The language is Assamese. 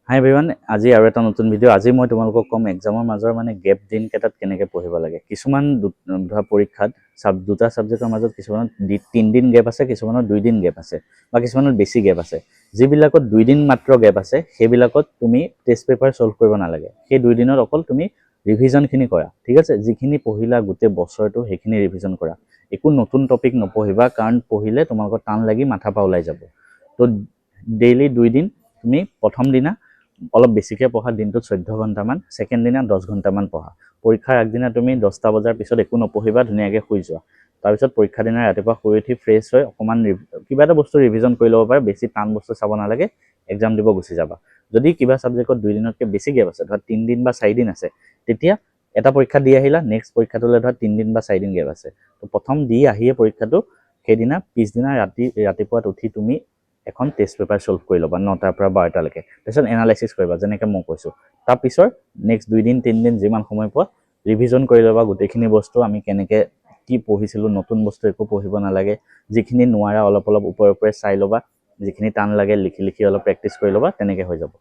হাই এভৰিৱান, আজি আৰু এটা নতুন ভিডিঅ'। আজি মই তোমালোকক কম এক্সামৰ মাজৰ গেপ দিন কেইটাত কেনেকৈ পঢ়িব লাগে। কিছুমান ধৰা পৰীক্ষাত দুটা ছাবজেক্টৰ মাজত কিছুমানত 3 দিন গেপ আছে, কিছুমানত 2 দিন গেপ আছে, বা কিছুমানত বেছি গেপ আছে। যিবিলাকত 2 দিন মাত্ৰ গেপ আছে সেইবিলাকত তুমি টেষ্ট পেপাৰ সলভ কৰিব নালাগে। সেই 2 দিনত অকল তুমি ৰিভিজনখিনি কৰা, ঠিক আছে। যিখিনি পঢ়িলা গোটেই বছৰটো সেইখিনি ৰিভিজন কৰা। একো নতুন টপিক নপঢ়িবা, কাৰণ পঢ়িলে তোমালোকৰ টান লাগি মাথা পৰা ওলাই যাব। তো ডেইলি 2 দিন তুমি প্ৰথম দিনা অলপ বেছিকৈ পঢ়া, দিনটোত 14 ঘণ্টামান, ছেকেণ্ড দিনা 10 ঘণ্টামান পঢ়া। পৰীক্ষাৰ আগদিনা তুমি 10টা বজাৰ পিছত একো নপঢ়িবা, ধুনীয়াকৈ শুই যোৱা। তাৰপিছত পৰীক্ষা দিনা ৰাতিপুৱা শুই উঠি ফ্ৰেছ হৈ অকণমান কিবা এটা বস্তু ৰিভিজন কৰি ল'ব পাৰে। বেছি টান বস্তু চাব নালাগে, এক্সাম দিব গুচি যাবা। যদি কিবা ছাবজেক্টত 2 দিনতকৈ বেছি গেপ আছে, ধৰা 3 দিন বা 4 দিন আছে, তেতিয়া এটা পৰীক্ষা দি আহিলা, নেক্সট পৰীক্ষাটোলৈ ধৰা 3 দিন বা 4 দিন গেপ আছে। তো প্ৰথম দি আহিয়ে পৰীক্ষাটো সেইদিনা পিছদিনা ৰাতিপুৱাত উঠি তুমি এখন টেষ্ট পেপাৰ সলভ কৰি ল'বা 9টাৰ পৰা 12টালৈকে। তাৰপিছত এনালাইচিছ কৰিবা, যেনেকৈ মই কৈছোঁ। তাৰপিছত নেক্সট 2 দিন 3 দিন যিমান সময় পোৱা ৰিভিজন কৰি ল'বা গোটেইখিনি বস্তু। আমি কেনেকৈ কি পঢ়িছিলোঁ, নতুন বস্তু একো পঢ়িব নালাগে। যিখিনি নোৱাৰা অলপ অলপ ওপৰে ওপৰে চাই ল'বা, যিখিনি টান লাগে লিখি লিখি অলপ প্ৰেক্টিছ কৰি ল'বা, তেনেকৈ হৈ যাব।